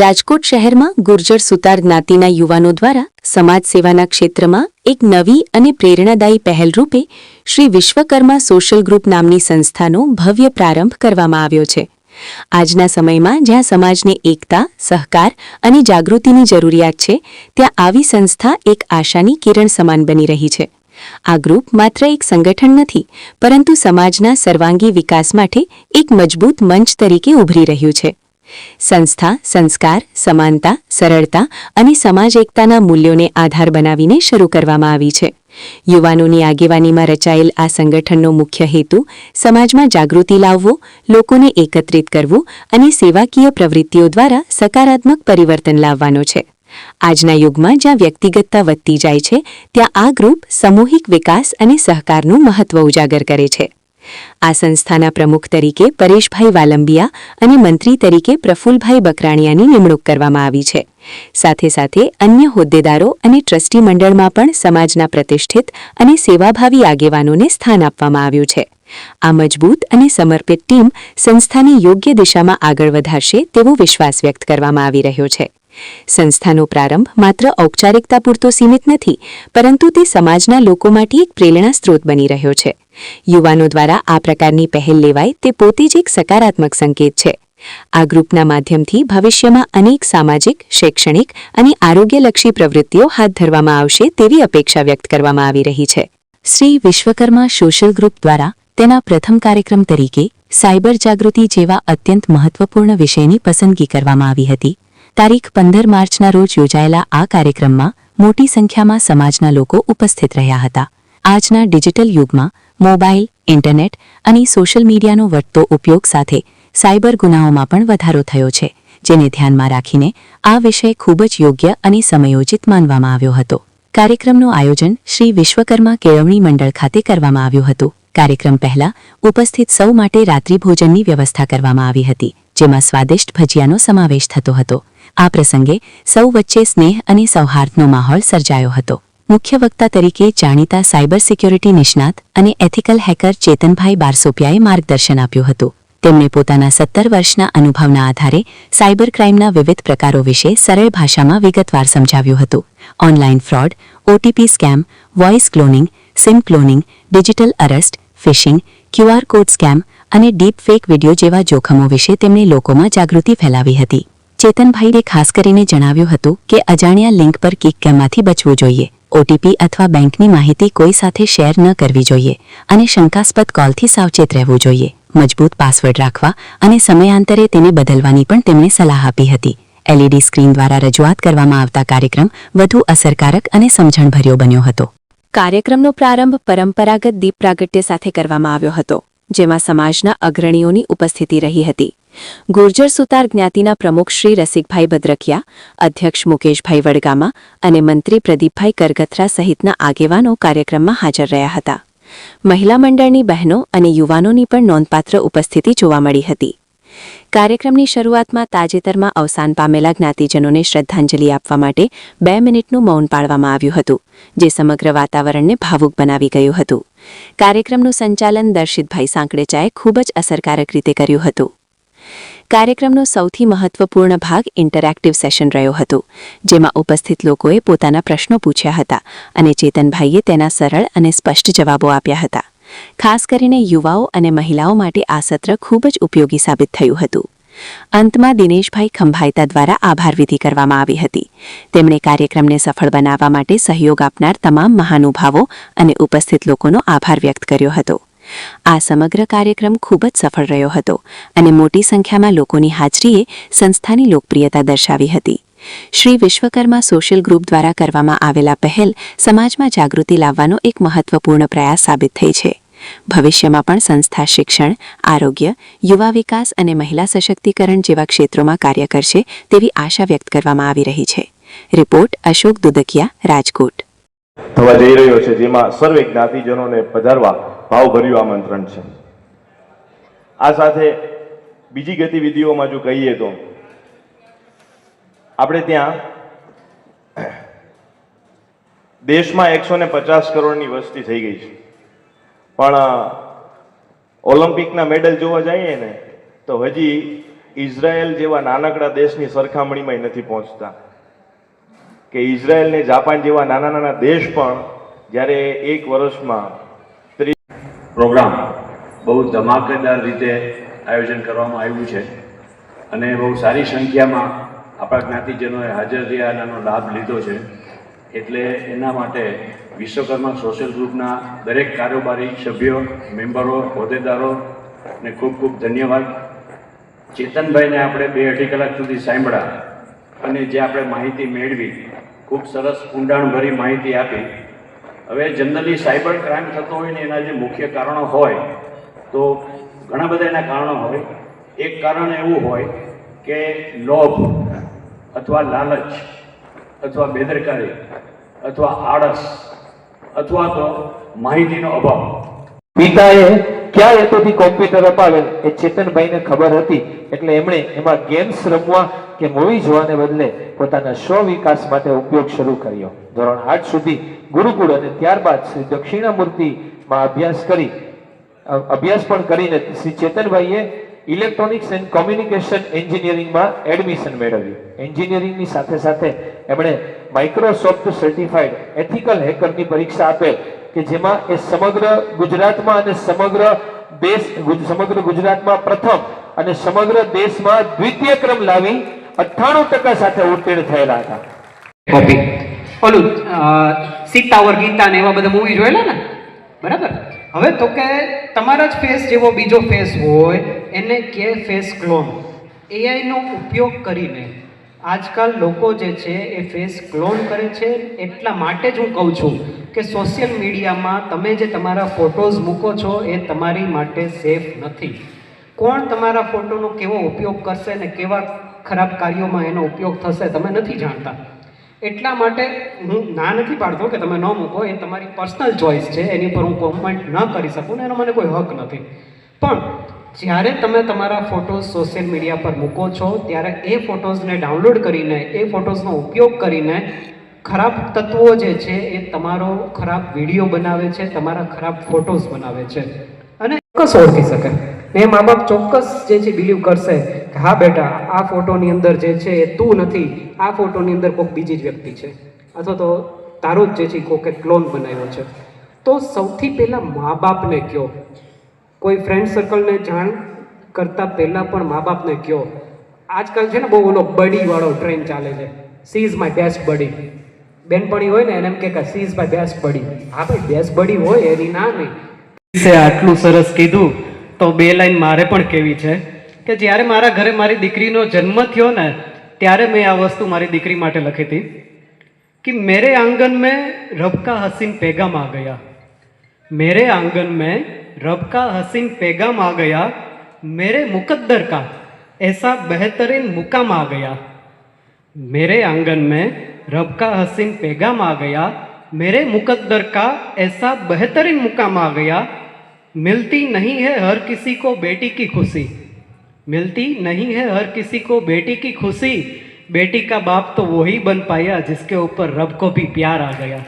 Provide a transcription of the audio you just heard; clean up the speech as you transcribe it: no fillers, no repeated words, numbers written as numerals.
રાજકોટ શહેરમાં ગુર્જર સુતાર જ્ઞાતિના યુવાનો દ્વારા સમાજ સેવાના ક્ષેત્રમાં એક નવી અને પ્રેરણાદાયી પહેલ રૂપે શ્રી વિશ્વકર્મા સોશિયલ ગ્રુપ નામની સંસ્થાનો ભવ્ય પ્રારંભ કરવામાં આવ્યો છે. આજના સમયમાં જ્યાં સમાજને એકતા, સહકાર અને જાગૃતિની જરૂરિયાત છે, ત્યાં આવી સંસ્થા એક આશાની કિરણ સમાન બની રહી છે. આ ગ્રુપ માત્ર એક સંગઠન નથી, પરંતુ સમાજના સર્વાંગી વિકાસ માટે એક મજબૂત મંચ તરીકે ઉભરી રહ્યું છે. સંસ્થા સંસ્કાર, સમાનતા, સરળતા અને સમાજ એકતાના મૂલ્યોને આધાર બનાવીને શરૂ કરવામાં આવી છે. યુવાનોની આગેવાનીમાં રચાયેલ આ સંગઠનનો મુખ્ય હેતુ સમાજમાં જાગૃતિ લાવવો, લોકોને એકત્રિત કરવું અને સેવાકીય પ્રવૃત્તિઓ દ્વારા સકારાત્મક પરિવર્તન લાવવાનો છે. આજના યુગમાં જ્યાં વ્યક્તિગતતા વધતી જાય છે, ત્યાં આ ગ્રુપ સામૂહિક વિકાસ અને સહકારનું મહત્વ ઉજાગર કરે છે. આ સંસ્થાના પ્રમુખ તરીકે પરેશભાઈ વાલંબિયા અને મંત્રી તરીકે પ્રફુલભાઈ બકરાણીયાની નિમણૂક કરવામાં આવી છે. સાથે સાથે અન્ય હોદ્દેદારો અને ટ્રસ્ટી મંડળમાં પણ સમાજના પ્રતિષ્ઠિત અને સેવાભાવી આગેવાનોને સ્થાન આપવામાં આવ્યું છે. આ મજબૂત અને સમર્પિત ટીમ સંસ્થાને યોગ્ય દિશામાં આગળ વધારશે તેવો વિશ્વાસ વ્યક્ત કરવામાં આવી રહ્યો છે. સંસ્થાનો પ્રારંભ માત્ર ઔપચારિકતા પૂરતો સીમિત નથી, પરંતુ તે સમાજના લોકો માટે એક પ્રેરણા સ્ત્રોત બની રહ્યો છે. યુવાનો દ્વારા આ પ્રકારની પહેલ લેવાય તે પોતે જ એક સકારાત્મક સંકેત છે. આ ગ્રુપના માધ્યમથી ભવિષ્યમાં અનેક સામાજિક, શૈક્ષણિક અને આરોગ્યલક્ષી પ્રવૃત્તિઓ હાથ ધરવામાં આવશે તેવી અપેક્ષા વ્યક્ત કરવામાં આવી રહી છે. શ્રી વિશ્વકર્મા સોશિયલ ગ્રુપ દ્વારા તેના પ્રથમ કાર્યક્રમ તરીકે સાયબર જાગૃતિ જેવા અત્યંત મહત્વપૂર્ણ વિષયની પસંદગી કરવામાં આવી હતી. તારીખ 15 માર્ચના રોજ યોજાયેલા આ કાર્યક્રમમાં મોટી સંખ્યામાં સમાજના લોકો ઉપસ્થિત રહ્યા હતા. આજના ડિજિટલ યુગમાં મોબાઈલ, ઇન્ટરનેટ અને સોશિયલ મીડિયાનો વધતો ઉપયોગ સાથે સાયબર ગુનાઓમાં પણ વધારો થયો છે, જેને ધ્યાનમાં રાખીને આ વિષય ખૂબ જ યોગ્ય અને સમયોચિત માનવામાં આવ્યો હતો. કાર્યક્રમનું આયોજન શ્રી વિશ્વકર્મા કેળવણી મંડળ ખાતે કરવામાં આવ્યું હતું. કાર્યક્રમ પહેલા ઉપસ્થિત સૌ માટે રાત્રિભોજનની વ્યવસ્થા કરવામાં આવી હતી, જેમાં સ્વાદિષ્ટ ભજીયાનો સમાવેશ થતો હતો. આ પ્રસંગે સૌ વચ્ચે સ્નેહ અને સૌહાર્દનો માહોલ સર્જાયો હતો. મુખ્ય વક્તા તરીકે જાણીતા સાયબર સિક્યોરિટી નિષ્ણાત અને એથિકલ હેકર ચેતનભાઈ બારસોપિયાએ માર્ગદર્શન આપ્યું હતું. તેમણે પોતાના 17 વર્ષના અનુભવના આધારે સાયબર ક્રાઇમના વિવિધ પ્રકારો વિશે સરળ ભાષામાં વિગતવાર સમજાવ્યું હતું. Online fraud, OTP scam, voice cloning, SIM cloning, digital arrest, phishing, QR code scam અને ડીપ ફેક વિડીયો જેવા જોખમો વિશે તેમણે લોકોમાં જાગૃતિ ફેલાવી હતી. ચેતનભાઈએ ખાસ કરીને જણાવ્યું હતું કે અજાણ્યા લિંક પર ક્લિક કરવાથી બચવું જોઈએ, ઓટીપી અથવા બેંકની માહિતી કોઈ સાથે શેર ન કરવી જોઈએ અને શંકાસ્પદ કોલથી સાવચેત રહેવું જોઈએ. મજબૂત પાસવર્ડ રાખવા અને સમયાંતરે તેને બદલવાની પણ તેમણે સલાહ આપી હતી. એલઈડી સ્ક્રીન દ્વારા રજૂઆત કરવામાં આવતા કાર્યક્રમ વધુ અસરકારક અને સમજણભર્યો બન્યો હતો. કાર્યક્રમનો પ્રારંભ પરંપરાગત દીપ પ્રાગટ્ય સાથે કરવામાં આવ્યો હતો, જેમાં સમાજના અગ્રણીઓની ઉપસ્થિતિ રહી હતી. ગુર્જર સુતાર જ્ઞાતિના પ્રમુખ શ્રી રસિકભાઈ ભદ્રકિયા, અધ્યક્ષ મુકેશભાઈ વડગામા અને મંત્રી પ્રદીપભાઈ કરગથરા સહિતના આગેવાનો કાર્યક્રમમાં હાજર રહ્યા હતા. મહિલા મંડળની બહેનો અને યુવાનોની પણ નોંધપાત્ર ઉપસ્થિતિ જોવા મળી હતી. કાર્યક્રમની શરૂઆતમાં તાજેતરમાં અવસાન પામેલા જ્ઞાતિજનોને શ્રદ્ધાંજલિ આપવા માટે 2 મિનિટનું મૌન પાળવામાં આવ્યું હતું, જે સમગ્ર વાતાવરણને ભાવુક બનાવી ગયું હતું. કાર્યક્રમનું સંચાલન દર્શિતભાઈ સાંકળેચાએ ખૂબ જ અસરકારક રીતે કર્યું હતું. કાર્યક્રમનો સૌથી મહત્વપૂર્ણ ભાગ ઇન્ટરેક્ટિવ સેશન રહ્યો હતો, જેમાં ઉપસ્થિત લોકોએ પોતાના પ્રશ્નો પૂછ્યા હતા અને ચેતનભાઈએ તેના સરળ અને સ્પષ્ટ જવાબો આપ્યા હતા. ખાસ કરીને યુવાઓ અને મહિલાઓ માટે આ સત્ર ખૂબ જ ઉપયોગી સાબિત થયું હતું. અંતમાં દિનેશભાઈ ખંભાયતા દ્વારા આભાર વિધિ કરવામાં આવી હતી. તેમણે કાર્યક્રમને સફળ બનાવવા માટે સહયોગ આપનાર તમામ મહાનુભાવો અને ઉપસ્થિત લોકોનો આભાર વ્યક્ત કર્યો હતો. આ સમગ્ર કાર્યક્રમ ખૂબ જ સફળ રહ્યો હતો અને મોટી સંખ્યામાં લોકોની હાજરીએ સંસ્થાની લોકપ્રિયતા દર્શાવી હતી. શ્રી વિશ્વકર્મા સોશિયલ ગ્રુપ દ્વારા કરવામાં આવેલા પહેલ સમાજમાં જાગૃતિ લાવવાનો એક મહત્વપૂર્ણ પ્રયાસ સાબિત થઈ છે. ભવિષ્યમાં પણ સંસ્થા શિક્ષણ, આરોગ્ય, યુવા વિકાસ અને મહિલા સશક્તિકરણ જેવા ક્ષેત્રોમાં કાર્ય કરશે તેવી આશા વ્યક્ત કરવામાં આવી રહી છે. રિપોર્ટ અશોક દુદકિયા, રાજકોટ. થવા જઈ રહ્યો છે, જેમાં સર્વે જ્ઞાતિજનોને પધારવા ભાવભર્યું આમંત્રણ છે. આ સાથે બીજી ગતિવિધિઓમાં જો કહીએ તો આપણે ત્યાં દેશમાં 150 કરોડની વસ્તી થઈ ગઈ છે, પણ ઓલિમ્પિકના મેડલ જોવા જઈએ ને તો હજી ઇઝરાયલ જેવા નાનકડા દેશની સરખામણીમાં નથી પહોંચતા, કે ઇઝરાયલ ને જાપાન જેવા નાના નાના દેશ પણ જ્યારે એક વર્ષમાં પ્રોગ્રામ બહુ ધમાકેદાર રીતે આયોજન કરવામાં આવ્યું છે અને બહુ સારી સંખ્યામાં આપણા જ્ઞાતિજનોએ હાજર રહ્યા અને આનો લાભ લીધો છે. એટલે એના માટે વિશ્વકર્મા સોશિયલ ગ્રુપના દરેક કારોબારી સભ્યો, મેમ્બરો, હોદ્દેદારોને ખૂબ ખૂબ ધન્યવાદ. ચેતનભાઈને આપણે 2-2.5 કલાક સુધી સાંભળ્યા અને જે આપણે માહિતી મેળવી, ખૂબ સરસ ઊંડાણભરી માહિતી આપી. હવે જનરલી સાયબર ક્રાઇમ થતો હોય ને એના જે મુખ્ય કારણો હોય તો ઘણા બધા એના કારણો હોય. એક કારણ એવું હોય કે લોભ અથવા લાલચ અથવા બેદરકારી અથવા આળસ અથવા તો માહિતીનો અભાવ. પિતાએ ક્યાં હેતુથી કોમ્પ્યુટર અપાવેલ એ ચેતનભાઈને ખબર હતી, એટલે એમણે એમાં ગેમ્સ રમવા કે મૂવી જોવાને બદલે પોતાના સ્વ વિકાસ માટે ઉપયોગ શરૂ કર્યો. ધોરણ 8 સુધી ગુરુકુળ અને ત્યારબાદ શ્રી દક્ષિણામૂર્તિમાં અભ્યાસ પણ કરીને શ્રી ચેતનભાઈએ ઇલેક્ટ્રોનિક્સ એન્ડ કોમ્યુનિકેશન એન્જિનિયરિંગમાં એડમિશન મેળવ્યું. એન્જિનિયરિંગની સાથે સાથે એમણે માઇક્રોસોફ્ટ સર્ટિફાઈડ એથિકલ હેકરની પરીક્ષા આપેલ, કે જેમાં એ સમગ્ર ગુજરાતમાં અને સમગ્ર ગુજરાતમાં પ્રથમ અને સમગ્ર દેશમાં દ્વિતીય ક્રમ લાવી 98% સાથે ઉત્તીર્ણ થયેલા હતા. કોપી ઓલું સીતાવર ગીતા ને એવા બધા મૂવી જોયેલા ને, બરાબર? હવે તો કે તમારા જ ફેસ જેવો બીજો ફેસ હોય એને કે ફેસ ક્લોન. AI નો ઉપયોગ કરીને આજકાલ લોકો જે છે એ ફેસ ક્લોન કરે છે. એટલા માટે જ હું કહું છું કે સોશિયલ મીડિયામાં તમે જે તમારા ફોટોઝ મૂકો છો એ તમારી માટે સેફ નથી. કોણ તમારા ફોટોનો કેવો ઉપયોગ કરશે ને કેવા ખરાબ કાર્યોમાં એનો ઉપયોગ થશે તમે નથી જાણતા. એટલા માટે હું ના નથી પાડતો કે તમે ન મૂકો, એ તમારી પર્સનલ ચોઇસ છે, એની પર હું કોમેન્ટ ન કરી શકું ને એનો મને કોઈ હક નથી. પણ જ્યારે તમે તમારા ફોટોઝ સોશિયલ મીડિયા પર મૂકો છો ત્યારે એ ફોટોઝને ડાઉનલોડ કરીને એ ફોટોઝનો ઉપયોગ કરીને ખરાબ તત્વો જે છે એ તમારો ખરાબ વિડીયો બનાવે છે, તમારા ખરાબ ફોટોઝ બનાવે છે અને ચોક્કસ ઓળખી શકે. એ મા બાપ ચોક્કસ જે છે બિલીવ કરશે કે હા બેટા આ ફોટોની અંદર જે છે એ તું નથી, આ ફોટોની અંદર કોઈક બીજી જ વ્યક્તિ છે, અથવા તો તારો જ જે છે કોકે ક્લોન બનાવ્યો છે. તો સૌથી પહેલાં મા બાપને કહો. કોઈ ફ્રેન્ડ સર્કલને જાણ કરતાં પહેલાં પણ મા બાપને કહો. આજકાલ છે ને બહુ ઓલો બડીવાળો ટ્રેન્ડ ચાલે છે, સી ઇઝ માય બેસ્ટ બડી. બેનપણી હોય ને એને એમ કે સી ઇઝ માય બેસ્ટ બડી. હા ભાઈ, બેસ્ટ બડી હોય એની ના નહીં. આટલું સરસ કીધું તો 2 લાઈન મારે પણ કહેવી છે કે જ્યારે મારા ઘરે મારી દીકરીનો જન્મ થયો ને ત્યારે મેં આ વસ્તુ મારી દીકરી માટે લખી હતી कि मेरे आंगन में रब का हसीन पैगाम आ गया, मेरे आंगन में रब का हसीन पैगाम आ गया, मेरे मुकद्दर का ऐसा बेहतरीन मुकाम आ गया. मेरे आंगन में रब का हसीन पैगाम आ गया, मेरे मुकद्दर का ऐसा बेहतरीन मुकाम आ गया. मिलती नहीं है हर किसी को बेटी की खुशी, मिलती नहीं है हर किसी को बेटी की खुशी. बेटी का बाप तो वही बन पाया जिसके ऊपर रब को भी प्यार आ गया.